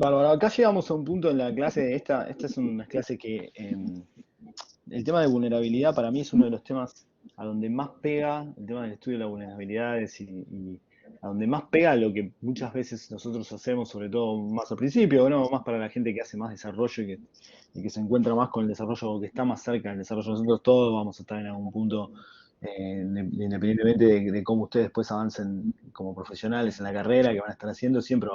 Bárbaro, acá llegamos a un punto en la clase, esta es una clase que el tema de vulnerabilidad para mí es uno de los temas a donde más pega, el tema del estudio de las vulnerabilidades y a donde más pega lo que muchas veces nosotros hacemos, sobre todo más al principio, ¿no? Más para la gente que hace más desarrollo y que se encuentra más con el desarrollo, o que está más cerca del desarrollo. Nosotros todos vamos a estar en algún punto, independientemente de cómo ustedes después avancen como profesionales en la carrera que van a estar haciendo, siempre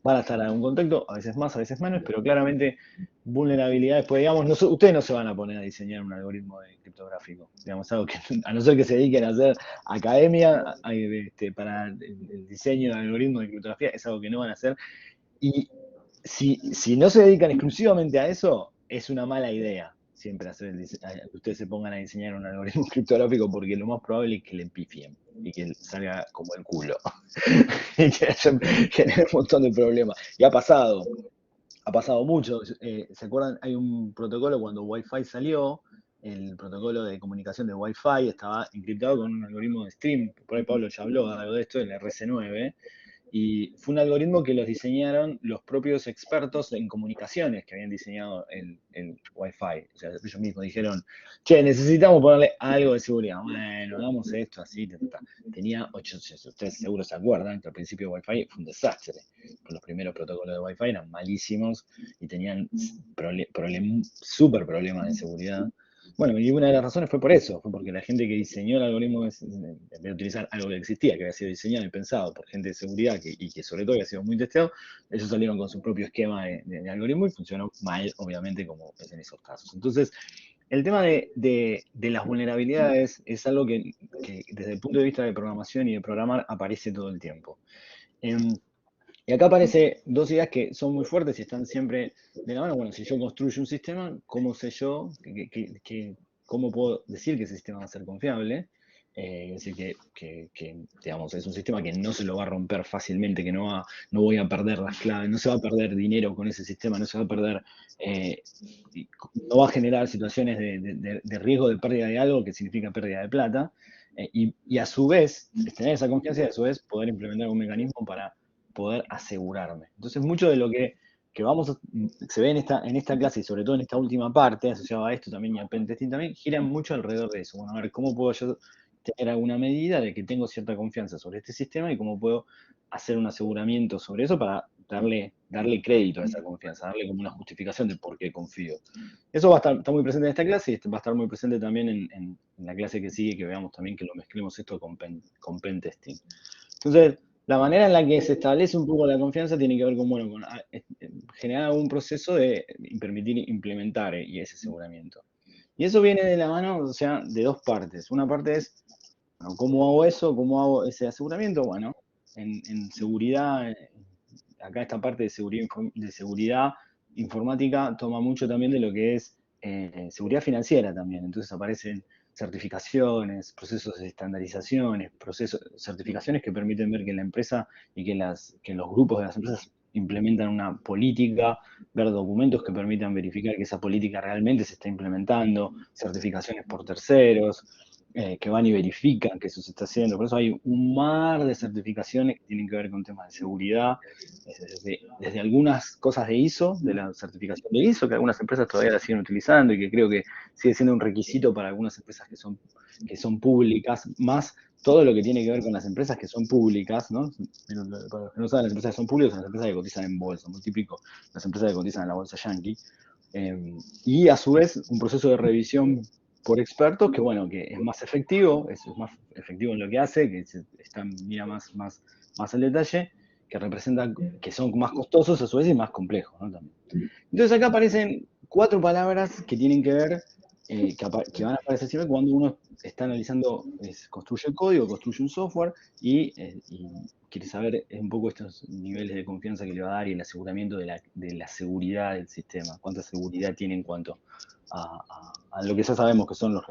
van a estar en un contacto, a veces más, a veces menos, pero claramente vulnerabilidades, pues digamos, ustedes no se van a poner a diseñar un algoritmo de criptográfico, digamos, algo que, a no ser que se dediquen a hacer academia para el diseño de algoritmos de criptografía, es algo que no van a hacer. Y si no se dedican exclusivamente a eso, es una mala idea siempre que ustedes se pongan a diseñar un algoritmo criptográfico, porque lo más probable es que le pifien y que salga como el culo y que genere un montón de problemas. Y ha pasado mucho. ¿Se acuerdan? Hay un protocolo cuando Wi-Fi salió, el protocolo de comunicación de Wi-Fi estaba encriptado con un algoritmo de stream. Por ahí Pablo ya habló de algo de esto, el RC9, y fue un algoritmo que los diseñaron los propios expertos en comunicaciones que habían diseñado el Wi-Fi. O sea, ellos mismos dijeron, che, necesitamos ponerle algo de seguridad. Bueno, hagamos esto así. Tenía 800, ustedes seguro se acuerdan que al principio Wi-Fi fue un desastre. Los primeros protocolos de Wi-Fi eran malísimos y tenían súper problemas de seguridad. Bueno, y una de las razones fue por eso, fue porque la gente que diseñó el algoritmo, de utilizar algo que existía, que había sido diseñado y pensado por gente de seguridad y que sobre todo había sido muy testeado, ellos salieron con su propio esquema de algoritmo y funcionó mal, obviamente, como es en esos casos. Entonces, el tema de las vulnerabilidades es algo que desde el punto de vista de programación y de programar aparece todo el tiempo. Em, y acá aparece dos ideas que son muy fuertes y están siempre de la mano. Bueno, si yo construyo un sistema, ¿cómo sé yo? ¿Cómo puedo decir que ese sistema va a ser confiable? Es decir, digamos, es un sistema que no se lo va a romper fácilmente, que no voy a perder las claves, no se va a perder dinero con ese sistema, no se va a perder, eh, no va a generar situaciones de riesgo de pérdida de algo que significa pérdida de plata. Y a su vez, tener esa confianza y a su vez poder implementar un mecanismo para poder asegurarme. Entonces, mucho de lo que se ve en esta clase y sobre todo en esta última parte, asociado a esto también y al pentesting también, giran mucho alrededor de eso. Bueno, a ver, ¿cómo puedo yo tener alguna medida de que tengo cierta confianza sobre este sistema y cómo puedo hacer un aseguramiento sobre eso para darle crédito a esa confianza, darle como una justificación de por qué confío? Eso va a estar está muy presente en esta clase y va a estar muy presente también en la clase que sigue, que veamos también que lo mezclemos esto con pentesting. Entonces, la manera en la que se establece un poco la confianza tiene que ver con, bueno, generar algún proceso de permitir implementar y ese aseguramiento. Y eso viene de la mano, o sea, de dos partes. Una parte es, bueno, ¿cómo hago eso? ¿Cómo hago ese aseguramiento? Bueno, en seguridad, acá esta parte de seguridad informática toma mucho también de lo que es seguridad financiera también. Entonces aparecen certificaciones, procesos de estandarizaciones, certificaciones que permiten ver que la empresa y que los grupos de las empresas implementan una política, ver documentos que permitan verificar que esa política realmente se está implementando, certificaciones por terceros, que van y verifican que eso se está haciendo. Por eso hay un mar de certificaciones que tienen que ver con temas de seguridad, desde algunas cosas de ISO, de la certificación de ISO, que algunas empresas todavía la siguen utilizando y que creo que sigue siendo un requisito para algunas empresas que son públicas, más todo lo que tiene que ver con las empresas que son públicas, ¿no? Para los que no saben, las empresas que son públicas son las empresas que cotizan en bolsa, muy típico, las empresas que cotizan en la bolsa yankee. Y a su vez, un proceso de revisión por expertos que, bueno, que es más efectivo, es más efectivo en lo que hace, que mira más al detalle, que representan, que son más costosos a su vez y más complejos, ¿no? También. Entonces acá aparecen cuatro palabras que tienen que ver, que van a aparecer siempre cuando uno está analizando, construye el código, construye un software y quiere saber un poco estos niveles de confianza que le va a dar y el aseguramiento de la seguridad del sistema, cuánta seguridad tiene en cuanto a lo que ya sabemos que son lo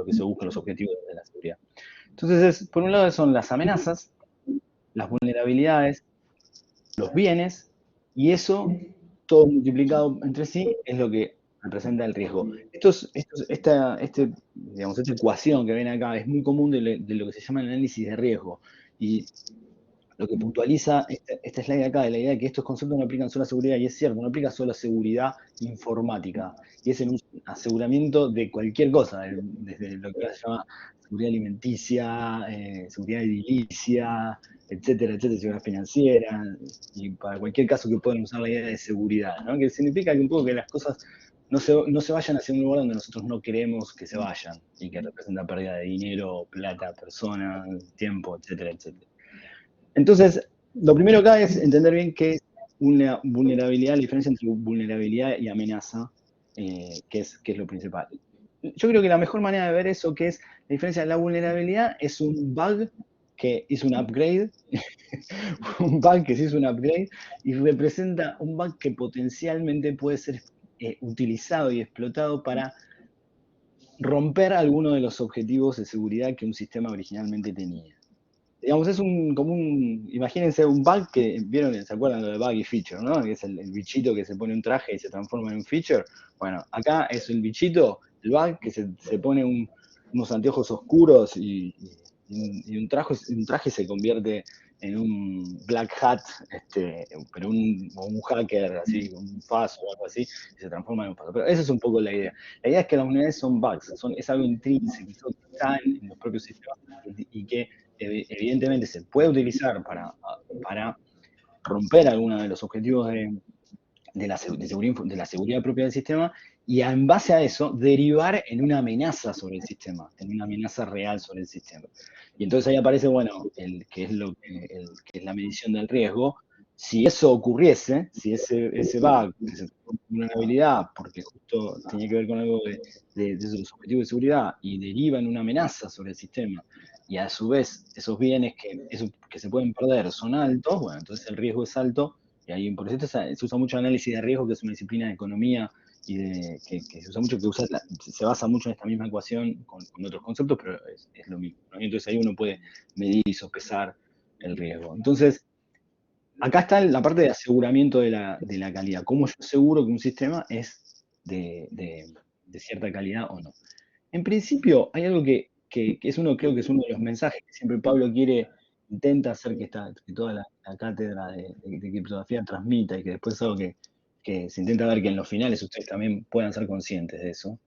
que se busca, los objetivos de la seguridad. Entonces, por un lado son las amenazas, las vulnerabilidades, los bienes, y eso, todo multiplicado entre sí, es lo que representa el riesgo. Digamos, esta ecuación que ven acá es muy común de lo que se llama el análisis de riesgo. Y lo que puntualiza esta slide de acá, de la idea de que estos conceptos no aplican solo a seguridad, y es cierto, no aplica solo a seguridad informática, y es en un aseguramiento de cualquier cosa, desde lo que se llama seguridad alimenticia, seguridad edilicia, etcétera, etcétera, seguridad financiera, y para cualquier caso que puedan usar la idea de seguridad, ¿no? Que significa que un poco que las cosas no se vayan hacia un lugar donde nosotros no queremos que se vayan, y que representa pérdida de dinero, plata, personas, tiempo, etcétera, etcétera. Entonces, lo primero acá es entender bien qué es una vulnerabilidad, la diferencia entre vulnerabilidad y amenaza, que es lo principal. Yo creo que la mejor manera de ver eso, que es la diferencia de la vulnerabilidad, es un bug que hizo un upgrade, un bug que se hizo un upgrade, y representa un bug que potencialmente puede ser utilizado y explotado para romper alguno de los objetivos de seguridad que un sistema originalmente tenía. Digamos, es imagínense un bug que, ¿vieron? ¿Se acuerdan lo de bug y feature, no? Que es el bichito que se pone un traje y se transforma en un feature. Bueno, acá es el bichito, el bug, que se pone unos anteojos oscuros y un traje se convierte en un black hat, pero un hacker, así, un faso o algo así, y se transforma en un faso. Pero esa es un poco la idea. La idea es que las unidades son bugs, es algo intrínseco, es algo que está en los propios sistemas y que evidentemente se puede utilizar para romper algunos de los objetivos de la seguridad propia del sistema y en base a eso derivar en una amenaza sobre el sistema, en una amenaza real sobre el sistema. Y entonces ahí aparece, bueno, que es la medición del riesgo. Si eso ocurriese, si ese bug, esa vulnerabilidad, porque justo tenía que ver con algo de los objetivos de seguridad y deriva en una amenaza sobre el sistema, y a su vez esos bienes que se pueden perder son altos, bueno, entonces el riesgo es alto, y ahí por eso se usa mucho análisis de riesgo, que es una disciplina de economía y que se usa mucho, se basa mucho en esta misma ecuación con otros conceptos, pero es lo mismo, ¿no? Y entonces ahí uno puede medir y sopesar el riesgo. Entonces, acá está la parte de aseguramiento de la calidad. ¿Cómo yo aseguro que un sistema es de cierta calidad o no? En principio, hay algo que creo que es uno de los mensajes que siempre Pablo intenta hacer que toda la cátedra de criptografía transmita, y que después es algo que se intenta ver que en los finales ustedes también puedan ser conscientes de eso,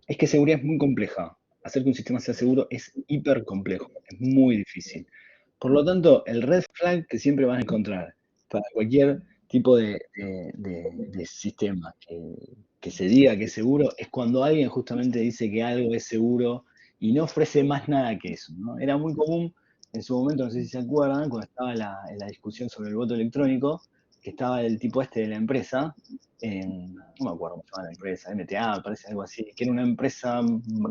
es que seguridad es muy compleja. Hacer que un sistema sea seguro es hiper complejo, es muy difícil. Por lo tanto, el red flag que siempre van a encontrar para cualquier tipo de sistema que se diga que es seguro es cuando alguien justamente dice que algo es seguro y no ofrece más nada que eso, ¿no? Era muy común en su momento, no sé si se acuerdan, cuando estaba la discusión sobre el voto electrónico, que estaba el tipo este de la empresa, no me acuerdo cómo se llama la empresa, MTA, parece algo así, que era una empresa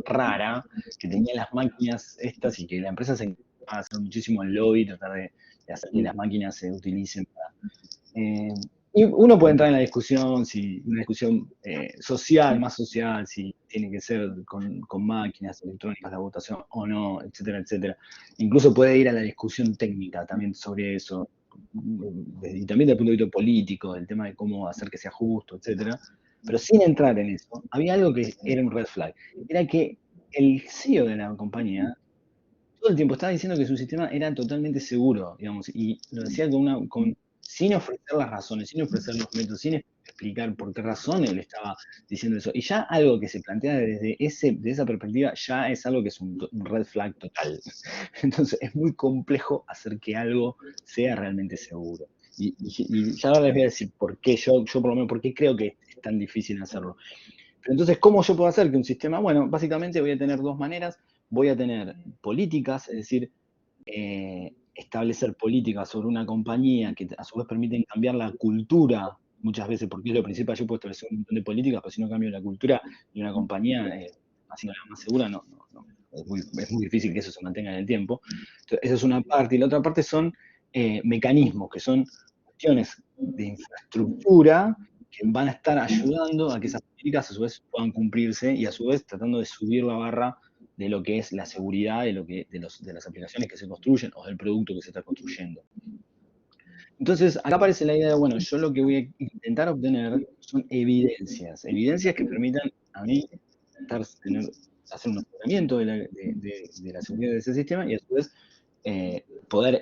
rara, que tenía las máquinas estas y que la empresa se encargaba de hacer muchísimo el lobby, tratar de hacer que las máquinas se utilicen para... y uno puede entrar en la discusión, una discusión social, más social, si tiene que ser con máquinas electrónicas la votación o no, etcétera, etcétera. Incluso puede ir a la discusión técnica también sobre eso, y también desde el punto de vista político, el tema de cómo hacer que sea justo, etcétera. Pero sin entrar en eso, había algo que era un red flag. Era que el CEO de la compañía todo el tiempo estaba diciendo que su sistema era totalmente seguro, digamos, y lo decía sin ofrecer las razones, sin ofrecer los métodos, sin explicar por qué razón él estaba diciendo eso. Y ya algo que se plantea desde esa perspectiva ya es algo que es un red flag total. Entonces es muy complejo hacer que algo sea realmente seguro. Y ya ahora les voy a decir por qué yo por lo menos, por qué creo que es tan difícil hacerlo. Pero entonces, ¿cómo yo puedo hacer que un sistema? Bueno, básicamente voy a tener dos maneras. Voy a tener políticas, es decir, establecer políticas sobre una compañía que a su vez permiten cambiar la cultura, muchas veces, porque es lo principal. Yo puedo establecer un montón de políticas, pero si no cambio la cultura de una compañía, haciéndola más segura, es muy difícil que eso se mantenga en el tiempo. Entonces, esa es una parte. Y la otra parte son mecanismos, que son cuestiones de infraestructura que van a estar ayudando a que esas políticas a su vez puedan cumplirse y a su vez tratando de subir la barra de lo que es la seguridad de las aplicaciones que se construyen o del producto que se está construyendo. Entonces, acá aparece la idea de, bueno, yo lo que voy a intentar obtener son evidencias que permitan a mí hacer un aseguramiento de la seguridad de ese sistema y a su vez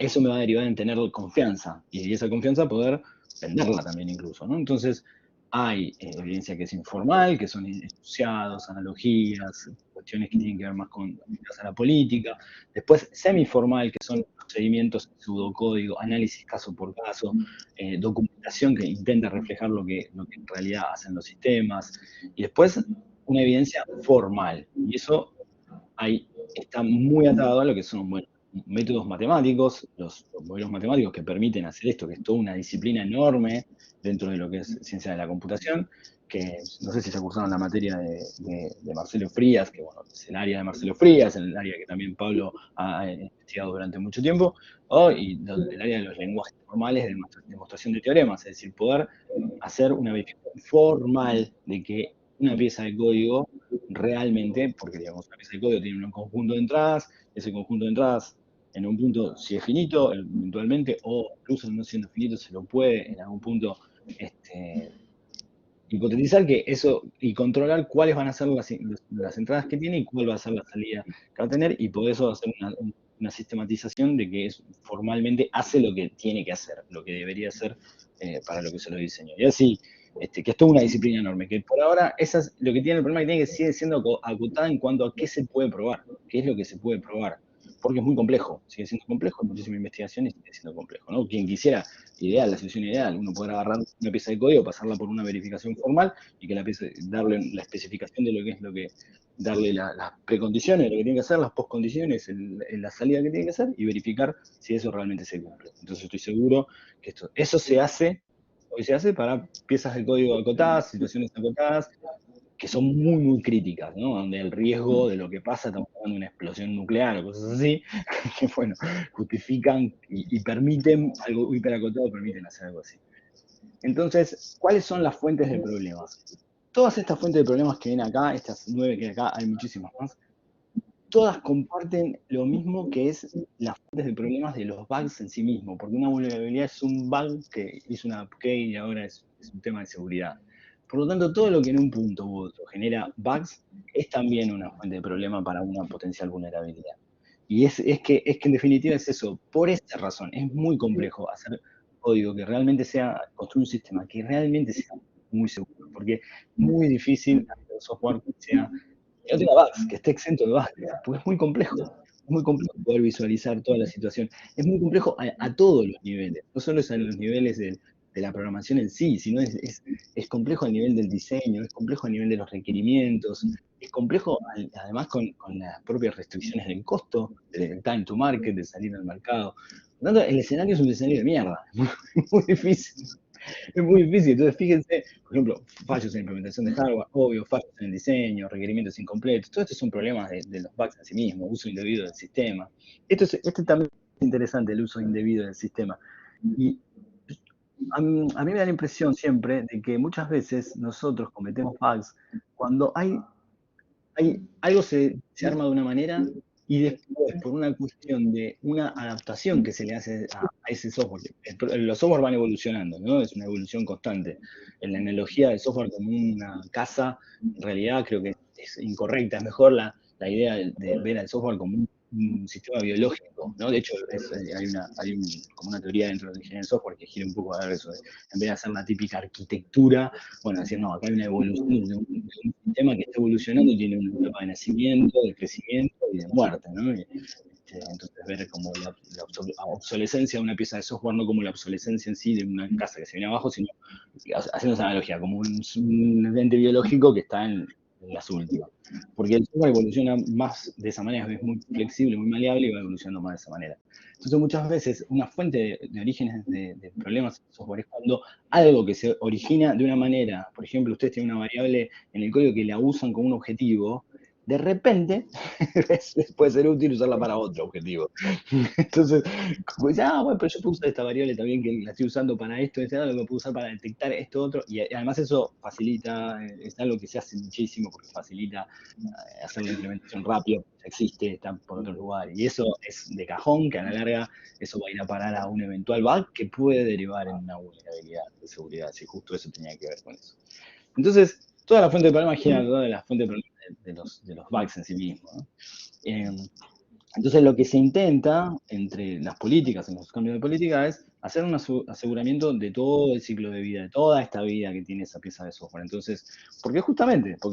eso me va a derivar en tener confianza, y esa confianza poder venderla también incluso, ¿no? Entonces, hay evidencia que es informal, que son enunciados, analogías, cuestiones que tienen que ver más con a la política. Después, semiformal, que son procedimientos, pseudocódigo, análisis caso por caso, documentación que intenta reflejar lo que en realidad hacen los sistemas. Y después, una evidencia formal. Y eso está muy atado a lo que son, bueno, métodos matemáticos, los modelos matemáticos que permiten hacer esto, que es toda una disciplina enorme dentro de lo que es ciencia de la computación, que no sé si se cursaron la materia de Marcelo Frías, que bueno, es el área de Marcelo Frías, el área que también Pablo ha investigado durante mucho tiempo, y el área de los lenguajes formales de demostración de teoremas, es decir, poder hacer una verificación formal de que una pieza de código realmente, porque digamos, una pieza de código tiene un conjunto de entradas, ese conjunto de entradas en un punto, si es finito, eventualmente, o incluso no siendo finito, se lo puede en algún punto hipotetizar que eso y controlar cuáles van a ser las entradas que tiene y cuál va a ser la salida que va a tener, y por eso hacer una sistematización de que formalmente hace lo que tiene que hacer, lo que debería hacer para lo que se lo diseñó. Y así, que es toda una disciplina enorme, que por ahora lo que tiene el problema que tiene que sigue siendo acotada en cuanto a qué se puede probar, qué es lo que se puede probar, porque es muy complejo, sigue siendo complejo, hay muchísima investigación y sigue siendo complejo, ¿no? Quien quisiera, ideal, la solución ideal, uno poder agarrar una pieza de código, pasarla por una verificación formal y que darle la especificación de lo que darle las precondiciones de lo que tiene que hacer, las postcondiciones, la salida que tiene que hacer y verificar si eso realmente se cumple. Entonces estoy seguro que eso hoy se hace para piezas de código acotadas, situaciones acotadas, que son muy, muy críticas, ¿no? Donde el riesgo de lo que pasa, estamos hablando de una explosión nuclear o cosas así, que bueno, justifican y permiten, algo hiperacotado, permiten hacer algo así. Entonces, ¿cuáles son las fuentes de problemas? Todas estas fuentes de problemas que ven acá, estas 9 que ven acá, hay muchísimas más, todas comparten lo mismo, que es las fuentes de problemas de los bugs en sí mismos, porque una vulnerabilidad es un bug que hizo una upgrade y ahora es un tema de seguridad. Por lo tanto, todo lo que en un punto u otro genera bugs es también una fuente de problema para una potencial vulnerabilidad. Y es que en definitiva es eso. Por esa razón, es muy complejo hacer código que realmente construir un sistema que realmente sea muy seguro, porque es muy difícil hacer software que no tenga bugs, que esté exento de bugs, porque es muy complejo. Es muy complejo poder visualizar toda la situación. Es muy complejo a todos los niveles, no solo es a los niveles de la programación en sí, sino es complejo a nivel del diseño, es complejo a nivel de los requerimientos, es complejo además con las propias restricciones del costo, del time to market, de salir al mercado. Por lo tanto, el escenario es un escenario de mierda, es muy difícil. Es muy difícil. Entonces, fíjense, por ejemplo, fallos en implementación de hardware, obvio, fallos en el diseño, requerimientos incompletos. Todo esto son problemas de los bugs en sí mismos, uso indebido del sistema. Este también es interesante, el uso indebido del sistema. Y a mí me da la impresión siempre de que muchas veces nosotros cometemos bugs cuando algo se arma de una manera y después, por una cuestión de una adaptación que se le hace a ese software, los software van evolucionando, ¿no? Es una evolución constante. En la analogía del software como una casa, en realidad creo que es incorrecta, es mejor la idea de ver al software como un sistema biológico, ¿no? De hecho, hay como una teoría dentro de la ingeniería del software que gira un poco a ver eso, en vez de hacer la típica arquitectura, bueno, decir, no, acá hay una evolución de un sistema que está evolucionando, tiene una etapa de nacimiento, de crecimiento y de muerte, ¿no? Entonces ver como la obsolescencia de una pieza de software, no como la obsolescencia en sí de una casa que se viene abajo, sino haciendo esa analogía, como un ente biológico que está en las últimas. Porque el software evoluciona más de esa manera, es muy flexible, muy maleable y va evolucionando más de esa manera. Entonces muchas veces una fuente de orígenes de problemas en software es cuando algo que se origina de una manera, por ejemplo, ustedes tienen una variable en el código que la usan como un objetivo, de repente puede ser útil usarla para otro objetivo. Entonces, como dice, bueno, pero yo puedo usar esta variable también que la estoy usando para esto, lo puedo usar para detectar esto otro, y además eso facilita, es algo que se hace muchísimo porque facilita hacer la implementación rápido, existe, está por otro lugar, y eso es de cajón, que a la larga eso va a ir a parar a un eventual bug que puede derivar en una vulnerabilidad de seguridad, si justo eso tenía que ver con eso. Entonces, toda la fuente de problemas gira alrededor de la fuente de problemas de los bugs en sí mismos, ¿no? Entonces lo que se intenta entre las políticas, en los cambios de política, es hacer un aseguramiento de todo el ciclo de vida, de toda esta vida que tiene esa pieza de software. Entonces, porque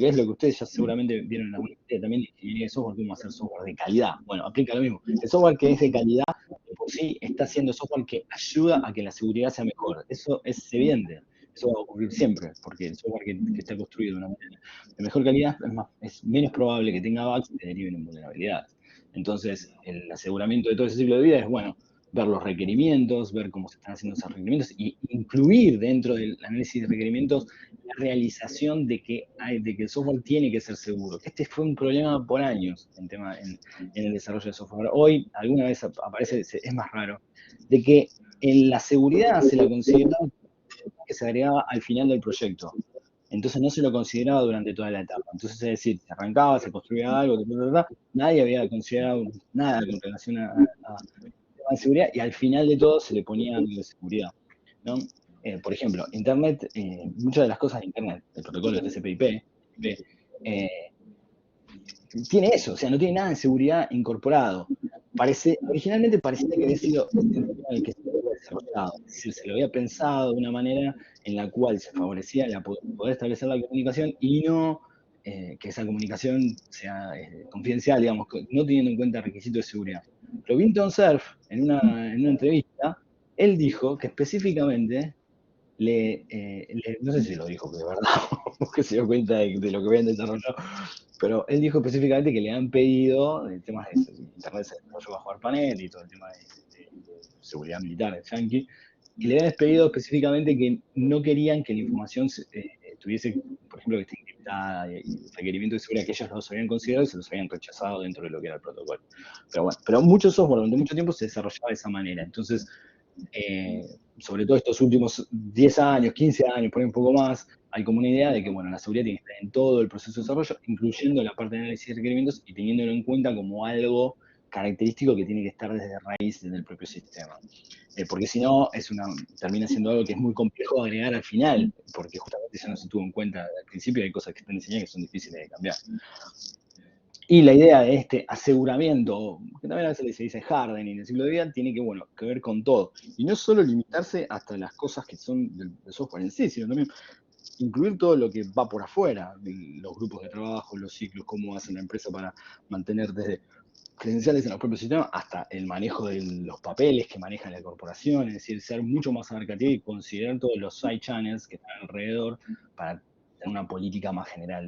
es lo que ustedes ya seguramente vieron en la universidad también de ingeniería de software, cómo hacer software de calidad. Bueno, aplica lo mismo. El software que es de calidad, de por sí, está haciendo software que ayuda a que la seguridad sea mejor. Eso es evidente. Eso va a ocurrir siempre, porque el software que está construido de una manera de mejor calidad es menos probable que tenga bugs que deriven en vulnerabilidades. Entonces, el aseguramiento de todo ese ciclo de vida es, bueno, ver los requerimientos, ver cómo se están haciendo esos requerimientos y incluir dentro del análisis de requerimientos la realización de que el software tiene que ser seguro. Este fue un problema por años en el desarrollo de software. Hoy, alguna vez aparece, es más raro, de que en la seguridad se la consideraba que se agregaba al final del proyecto. Entonces no se lo consideraba durante toda la etapa. Entonces, es decir, se arrancaba, se construía algo, nadie había considerado nada con relación a tema de seguridad y al final de todo se le ponía algo de seguridad, ¿no? Por ejemplo, Internet, muchas de las cosas de Internet, el protocolo de TCP/IP, eh, tiene eso, o sea, no tiene nada de seguridad incorporado. Originalmente parecía que había sido este el tema en el que se había desarrollado, es decir, se lo había pensado de una manera en la cual se favorecía poder establecer la comunicación y no que esa comunicación sea confidencial, digamos, no teniendo en cuenta requisitos de seguridad. Pero Vinton Cerf, en una entrevista, él dijo que específicamente no sé si lo dijo de verdad, porque se dio cuenta de lo que habían desarrollado, pero él dijo específicamente que le han pedido de temas de Internet se desarrolló bajo ARPANET y todo el tema de seguridad militar de Yankee, y le habían pedido específicamente que no querían que la información tuviese, por ejemplo, que esté encriptada y requerimientos de seguridad que ellos los habían considerado y se los habían rechazado dentro de lo que era el protocolo. Pero bueno, pero mucho software durante mucho tiempo se desarrollaba de esa manera. Entonces, sobre todo estos últimos 10 años, 15 años, por ahí un poco más, hay como una idea de que, bueno, la seguridad tiene que estar en todo el proceso de desarrollo, incluyendo la parte de análisis de requerimientos y teniéndolo en cuenta como algo característico que tiene que estar desde raíz desde el propio sistema. Porque si no, termina siendo algo que es muy complejo de agregar al final, porque justamente eso no se tuvo en cuenta al principio, hay cosas que están diseñadas que son difíciles de cambiar. Y la idea de este aseguramiento, que también a veces se dice hardening en el ciclo de vida, tiene que ver con todo. Y no solo limitarse hasta las cosas que son del software en sí, sino también incluir todo lo que va por afuera, los grupos de trabajo, los ciclos, cómo hace la empresa para mantener desde credenciales en los propios sistemas hasta el manejo de los papeles que maneja la corporación, es decir, ser mucho más abarcativo y considerar todos los side channels que están alrededor para tener una política más general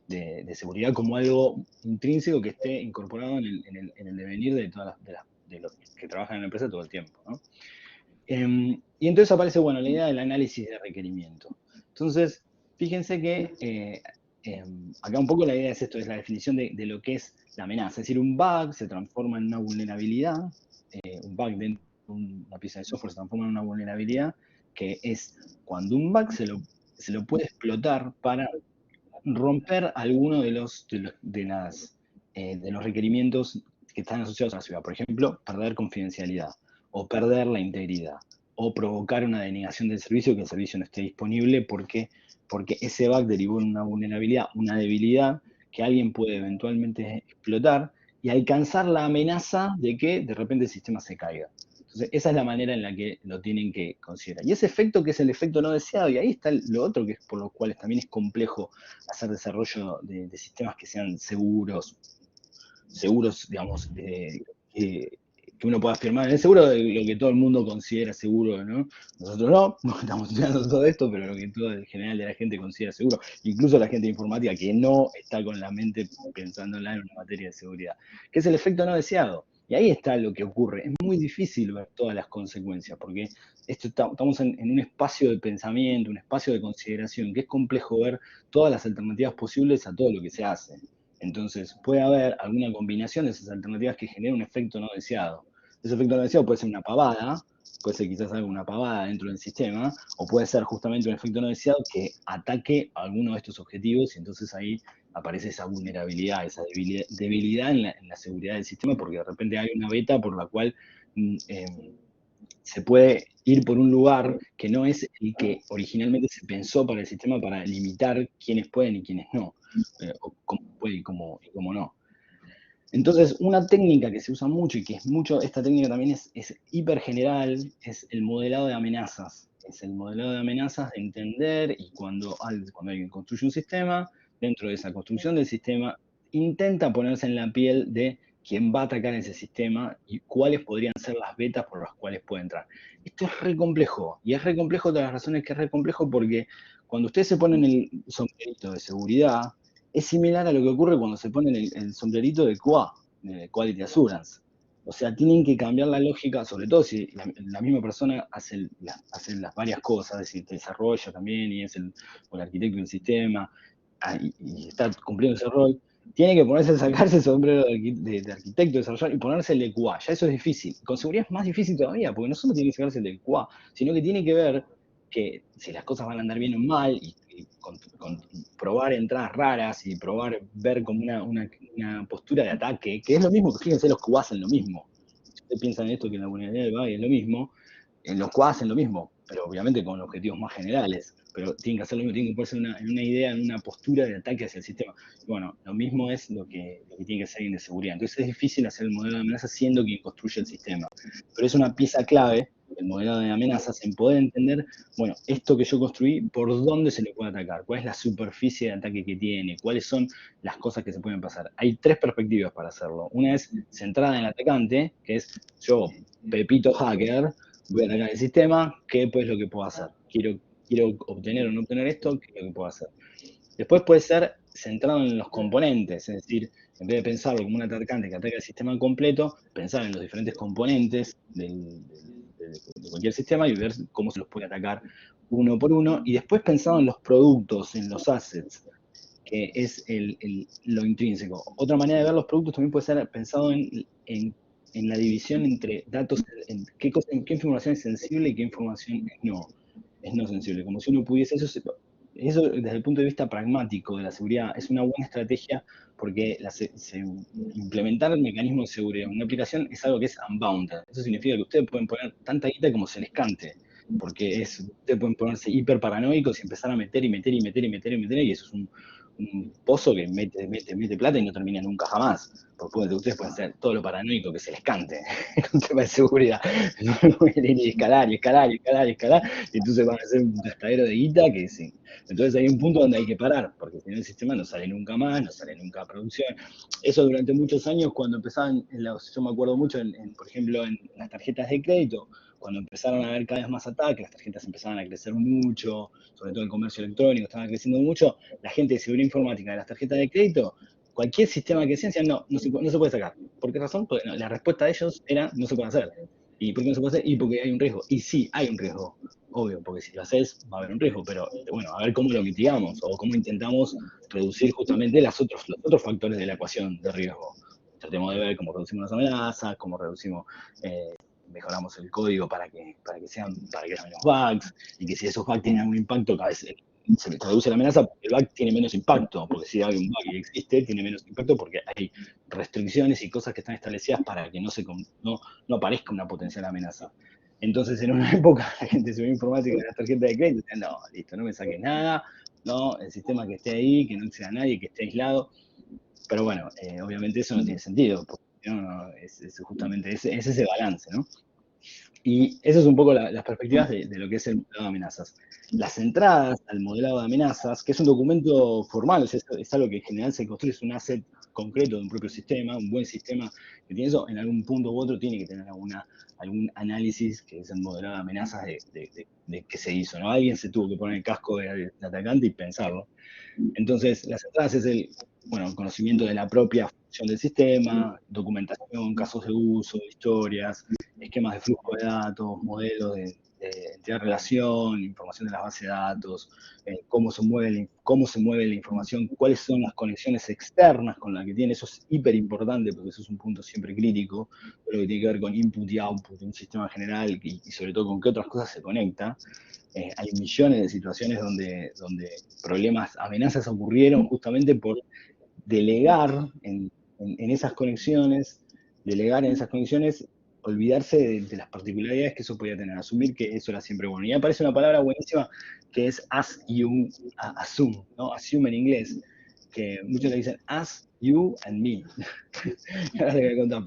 de seguridad como algo intrínseco que esté incorporado en el devenir de todas de los que trabajan en la empresa todo el tiempo, ¿no? Y entonces aparece, bueno, la idea del análisis de requerimiento. Entonces, fíjense que acá un poco la idea es esto, es la definición de lo que es la amenaza. Es decir, un bug se transforma en una vulnerabilidad, un bug dentro de una pieza de software se transforma en una vulnerabilidad, que es cuando un bug se lo puede explotar para romper alguno de los requerimientos que están asociados a la ciudad. Por ejemplo, perder confidencialidad, o perder la integridad, o provocar una denegación del servicio, que el servicio no esté disponible porque ese bug derivó en una vulnerabilidad, una debilidad que alguien puede eventualmente explotar y alcanzar la amenaza de que de repente el sistema se caiga. Entonces, esa es la manera en la que lo tienen que considerar. Y ese efecto que es el efecto no deseado, y ahí está lo otro que es por lo cual también es complejo hacer desarrollo de sistemas que sean seguros, digamos, que uno pueda afirmar. Es seguro de lo que todo el mundo considera seguro, ¿no? Nosotros no estamos estudiando todo esto, pero lo que todo el general de la gente considera seguro, incluso la gente de informática que no está con la mente pensándola en una materia de seguridad, que es el efecto no deseado. Y ahí está lo que ocurre. Es muy difícil ver todas las consecuencias, porque estamos en un espacio de pensamiento, un espacio de consideración, que es complejo ver todas las alternativas posibles a todo lo que se hace. Entonces, puede haber alguna combinación de esas alternativas que genere un efecto no deseado. Ese efecto no deseado puede ser una pavada, puede ser quizás alguna pavada dentro del sistema, o puede ser justamente un efecto no deseado que ataque a alguno de estos objetivos y entonces ahí aparece esa vulnerabilidad, esa debilidad en la seguridad del sistema, porque de repente hay una beta por la cual se puede ir por un lugar que no es el que originalmente se pensó para el sistema para limitar quiénes pueden y quiénes no, o cómo puede y cómo no. Entonces, una técnica que se usa mucho y que es mucho, esta técnica también es hiper general, es el modelado de amenazas. Es el modelado de amenazas de entender y cuando alguien construye un sistema, dentro de esa construcción del sistema, intenta ponerse en la piel de quién va a atacar ese sistema y cuáles podrían ser las vetas por las cuales puede entrar. Esto es re complejo, y es re complejo de las razones que es re complejo porque cuando ustedes se ponen el sombrerito de seguridad, es similar a lo que ocurre cuando se ponen el sombrerito de QA, de Quality Assurance. O sea, tienen que cambiar la lógica, sobre todo si la misma persona hace las varias cosas, es decir, desarrolla también y es el arquitecto del sistema y está cumpliendo ese rol, tiene que ponerse, sacarse el sombrero de arquitecto, desarrollador y ponerse el de QA. Ya eso es difícil. Con seguridad es más difícil todavía, porque no solo tiene que sacarse el de QA, sino que tiene que ver que si las cosas van a andar bien o mal, y con probar entradas raras y probar, ver como una postura de ataque, que es lo mismo, que fíjense, los QA hacen lo mismo. Si ustedes piensan en esto, que en la vulnerabilidad del bug es lo mismo, en los QA hacen lo mismo, pero obviamente con objetivos más generales, pero tienen que hacer lo mismo, tienen que ponerse en una idea, en una postura de ataque hacia el sistema. Y bueno, lo mismo es lo que tiene que ser alguien de seguridad. Entonces es difícil hacer el modelo de amenaza siendo quien construye el sistema, pero es una pieza clave el modelo de amenazas en poder entender, bueno, esto que yo construí, por dónde se le puede atacar, cuál es la superficie de ataque que tiene, cuáles son las cosas que se pueden pasar. Hay tres perspectivas para hacerlo. Una es centrada en el atacante, que es yo, Pepito Hacker, voy a atacar el sistema, ¿qué pues lo que puedo hacer? Quiero obtener o no obtener esto, ¿qué es lo que puedo hacer? Después puede ser centrado en los componentes, es decir, en vez de pensarlo como un atacante que ataca el sistema completo, pensar en los diferentes componentes de cualquier sistema y ver cómo se los puede atacar uno por uno. Y después pensado en los productos, en los assets, que es lo intrínseco. Otra manera de ver los productos también puede ser pensado en la división entre datos, en qué información es sensible y qué información es no sensible. Como si uno pudiese, eso desde el punto de vista pragmático de la seguridad es una buena estrategia porque implementar el mecanismo de seguridad en una aplicación es algo que es unbounded. Eso significa que ustedes pueden poner tanta guita como se les cante, porque ustedes pueden ponerse hiper paranoicos y empezar a meter y meter y meter y meter y meter, y eso es un pozo que mete plata y no termina nunca jamás. Porque ustedes pueden ser todo lo paranoico que se les cante en un tema de seguridad. Y escalar, y escalar, y escalar, y escalar, y entonces van a ser un gastadero de guita que sí. Entonces hay un punto donde hay que parar, porque si no el sistema no sale nunca más, no sale nunca a producción. Eso durante muchos años, cuando empezaban, yo me acuerdo mucho, por ejemplo, en las tarjetas de crédito, cuando empezaron a haber cada vez más ataques, las tarjetas empezaban a crecer mucho, sobre todo el comercio electrónico estaba creciendo mucho, la gente de seguridad informática de las tarjetas de crédito, cualquier sistema que sea, decían, no se puede sacar. ¿Por qué razón? Porque la respuesta de ellos era, no se puede hacer. ¿Y por qué no se puede hacer? Y porque hay un riesgo. Y sí, hay un riesgo, obvio, porque si lo haces va a haber un riesgo, pero bueno, a ver cómo lo mitigamos o cómo intentamos reducir justamente los otros factores de la ecuación de riesgo. Tratemos de ver cómo reducimos las amenazas, cómo reducimos, mejoramos el código para que haya menos bugs, y que si esos bugs tienen algún impacto, cada vez se reduce la amenaza porque el bug tiene menos impacto, porque si hay un bug y existe, tiene menos impacto porque hay restricciones y cosas que están establecidas para que no aparezca una potencial amenaza. Entonces, en una época, la gente se ve informática de las tarjetas de crédito, decía, no, listo, no me saques nada, no, el sistema que esté ahí, que no sea nadie, que esté aislado. Pero bueno, obviamente eso no tiene sentido, porque es justamente ese balance, ¿no? Y eso es un poco las perspectivas de lo que es el modelado de amenazas. Las entradas al modelado de amenazas, que es un documento formal, es algo que en general se construye, es un asset concreto de un propio sistema, un buen sistema que tiene eso, en algún punto u otro tiene que tener algún análisis que es el modelado de amenazas de qué se hizo, ¿no? Alguien se tuvo que poner el casco de atacante y pensarlo. Entonces, las entradas es conocimiento de la propia función del sistema, documentación, casos de uso, historias, esquemas de flujo de datos, modelos de entidad de relación, información de las bases de datos, cómo se mueve la información, cuáles son las conexiones externas con las que tiene. Eso es hiper importante porque eso es un punto siempre crítico, lo que tiene que ver con input y output de un sistema general y sobre todo con qué otras cosas se conecta. Hay millones de situaciones donde amenazas ocurrieron justamente por delegar en esas conexiones, olvidarse de las particularidades que eso podía tener, asumir que eso era siempre bueno. Y aparece una palabra buenísima que es assume, ¿no? Assume en inglés, que muchos le dicen you and me. Ahora te voy a contar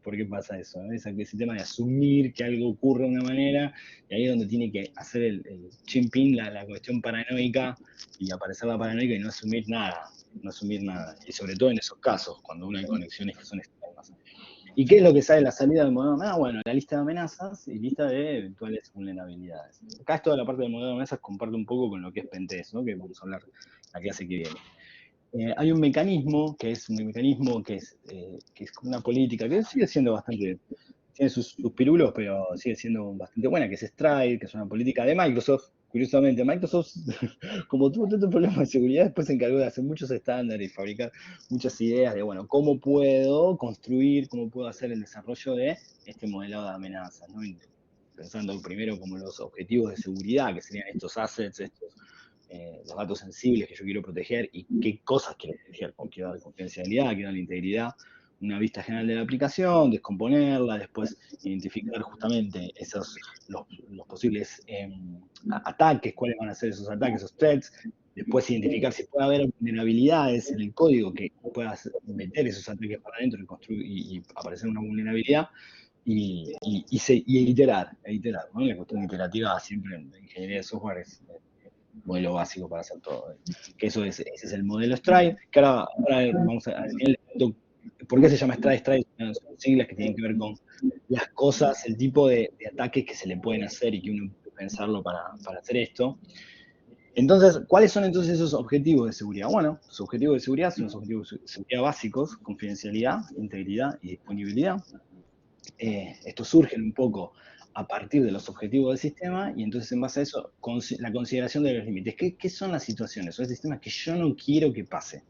por qué pasa eso, ¿no? Ese tema de asumir que algo ocurre de una manera, y ahí es donde tiene que hacer el chimpín, la cuestión paranoica, y aparecer la paranoica y no asumir nada, no asumir nada. Y sobre todo en esos casos, cuando uno hay conexiones que son extremas. ¿Y qué es lo que sale la salida del modelo de amenazas? Bueno, la lista de amenazas y lista de eventuales vulnerabilidades. Acá es toda la parte del modelo de amenazas, comparte un poco con lo que es Pentest, ¿no? Que vamos a hablar la clase que viene. Hay un mecanismo que es como una política que sigue siendo bastante, tiene sus pirulos, pero sigue siendo bastante buena, que es Stride, que es una política de Microsoft. Curiosamente, Microsoft, como tuvo tantos problemas de seguridad, después se encargó de hacer muchos estándares y fabricar muchas ideas de, bueno, cómo puedo construir, cómo puedo hacer el desarrollo de este modelado de amenazas, ¿no? Pensando primero como los objetivos de seguridad, que serían estos assets, los datos sensibles que yo quiero proteger y qué cosas quiero proteger, quiero dar confidencialidad, quiero dar integridad, una vista general de la aplicación, descomponerla, después identificar justamente los posibles ataques, cuáles van a ser esos ataques, esos threats, después identificar si puede haber vulnerabilidades en el código que puedas meter esos ataques para adentro y aparecer una vulnerabilidad, y iterar, ¿no? La cuestión iterativa siempre en ingeniería de software es modelo básico para hacer todo. Que ese es el modelo Stride, que ahora vamos al final ¿por qué se llama Stride? Stride son siglas que tienen que ver con las cosas, el tipo de ataques que se le pueden hacer y que uno puede pensarlo para hacer esto. Entonces, ¿cuáles son entonces esos objetivos de seguridad? Bueno, los objetivos de seguridad son los objetivos de seguridad básicos: confidencialidad, integridad y disponibilidad. Estos surgen un poco a partir de los objetivos del sistema, y entonces en base a eso, la consideración de los límites. ¿Qué son las situaciones o el sistema que yo no quiero que pase?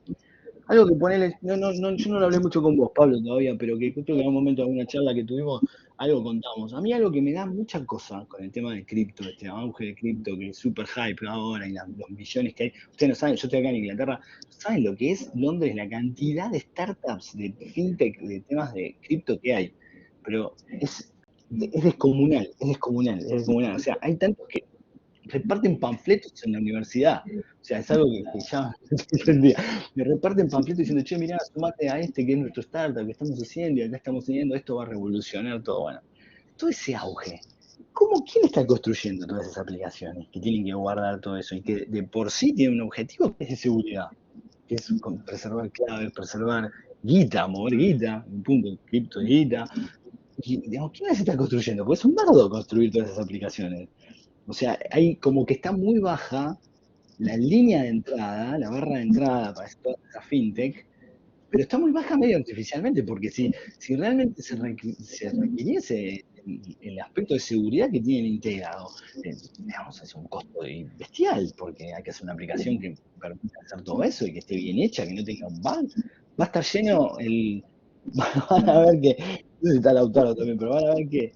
Algo que ponele, yo no lo hablé mucho con vos, Pablo, todavía, pero que creo que en un momento de alguna charla que tuvimos, algo contamos. A mí algo que me da mucha cosa con el tema del cripto, este auge de cripto, que es súper hype ahora, y los millones que hay. Ustedes no saben, yo estoy acá en Inglaterra, ¿saben lo que es Londres? La cantidad de startups, de fintech, de temas de cripto que hay. Pero es descomunal, es descomunal, es descomunal. O sea, hay tantos que reparten panfletos en la universidad. O sea, es algo que ya me reparten panfletos diciendo, che, mirá, sumate a este que es nuestro startup, que estamos haciendo, y acá estamos teniendo, esto va a revolucionar todo. Bueno, todo ese auge. ¿Quién está construyendo todas esas aplicaciones que tienen que guardar todo eso y que de por sí tienen un objetivo que es de seguridad? Que es preservar claves, preservar guita, mover guita, un punto, cripto de guita. Y, digamos, ¿quién las está construyendo? Porque es un bardo construir todas esas aplicaciones. O sea, hay como que está muy baja la línea de entrada, la barra de entrada para toda esa fintech, pero está muy baja medio artificialmente, porque si realmente se requiriese el aspecto de seguridad que tienen integrado, digamos, es un costo bestial, porque hay que hacer una aplicación que permita hacer todo eso y que esté bien hecha, que no tenga un bug. Va a estar lleno van a ver que, no sé si está Lautaro también, pero van a ver que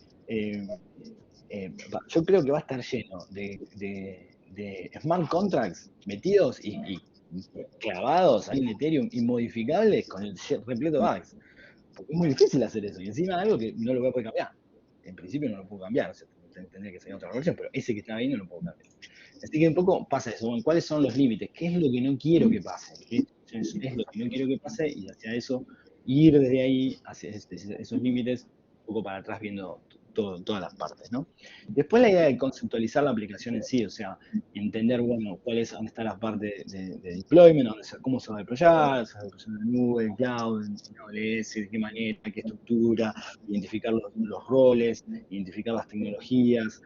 yo creo que va a estar lleno de smart contracts metidos y clavados ahí en Ethereum, inmodificables, con el repleto de bugs. Porque es muy difícil hacer eso. Y encima algo que no lo voy a poder cambiar. En principio no lo puedo cambiar. O sea, tendría que ser otra versión, pero ese que está ahí no lo puedo cambiar. Así que un poco pasa eso. Bueno, ¿cuáles son los límites? ¿Qué es lo que no quiero que pase? ¿Qué es lo que no quiero que pase? Y hacia eso, ir desde ahí, hacia esos límites, un poco para atrás viendo todas las partes, ¿no? Después la idea de conceptualizar la aplicación en sí, o sea, entender, bueno, dónde está la parte de deployment, cómo se va a deployar, se va a deployar en nube, en cloud, en AWS, de qué manera, qué estructura, identificar los roles, identificar las tecnologías,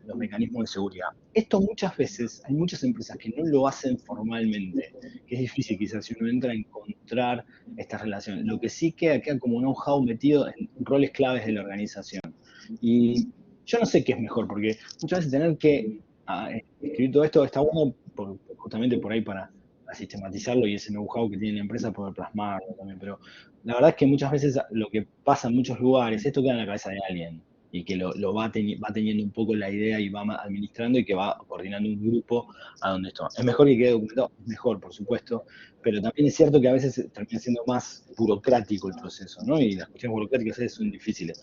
los mecanismos de seguridad. Esto muchas veces, hay muchas empresas que no lo hacen formalmente, que es difícil quizás si uno entra a encontrar estas relaciones. Lo que sí queda como un know-how metido en roles claves de la organización. Y yo no sé qué es mejor, porque muchas veces tener que escribir todo esto está bueno justamente por ahí para sistematizarlo y ese know-how que tiene la empresa poder plasmarlo también. Pero la verdad es que muchas veces lo que pasa en muchos lugares, esto queda en la cabeza de alguien y que lo va teniendo un poco la idea y va administrando y que va coordinando un grupo a donde esto. Es mejor que quede documentado, es mejor, por supuesto, pero también es cierto que a veces termina siendo más burocrático el proceso, ¿no? Y las cuestiones burocráticas a veces son difíciles.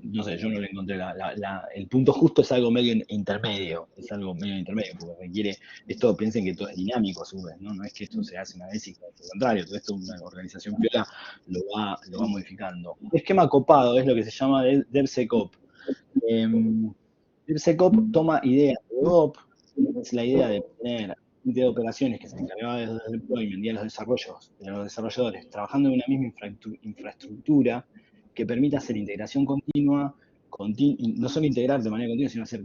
no sé, yo no le encontré el punto justo, es algo medio intermedio, porque requiere, esto piensen que todo es dinámico a su vez, ¿no? No es que esto se hace una vez y al contrario, todo esto una organización piola lo va modificando. Un esquema copado es lo que se llama DevSecOps. DevSecOps toma ideas de DevOps, es la idea de poner de operaciones que se encargaba de los deployment y a los desarrolladores, trabajando en una misma infraestructura que permita hacer integración continua, no solo integrar de manera continua, sino hacer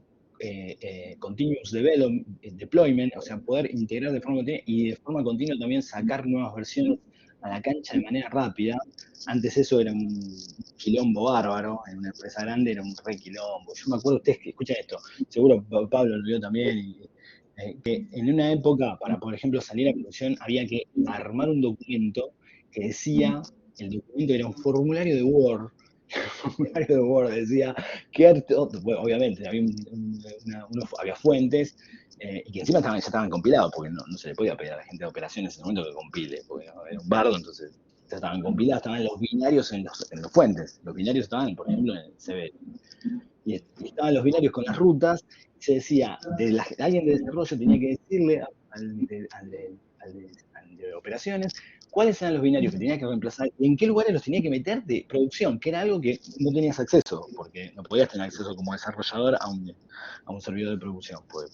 continuous deployment, o sea, poder integrar de forma continua y de forma continua también sacar nuevas versiones a la cancha de manera rápida. Antes eso era un quilombo bárbaro, en una empresa grande era un re quilombo. Yo me acuerdo, ustedes que escuchan esto, seguro Pablo lo vio también, que en una época, para por ejemplo salir a producción, había que armar un documento que decía, el documento era un formulario de Word, decía bueno, obviamente había fuentes, y que encima ya estaban compilados, porque no se le podía pedir a la gente de operaciones en ese momento que compile, porque era un bardo, entonces ya estaban compilados, estaban los binarios en los fuentes, los binarios estaban, por ejemplo, en el CB, y estaban los binarios con las rutas, y se decía, alguien de desarrollo tenía que decirle al de operaciones cuáles eran los binarios que tenía que reemplazar y en qué lugares los tenía que meter de producción, que era algo que no tenías acceso, porque no podías tener acceso como desarrollador a un servidor de producción, porque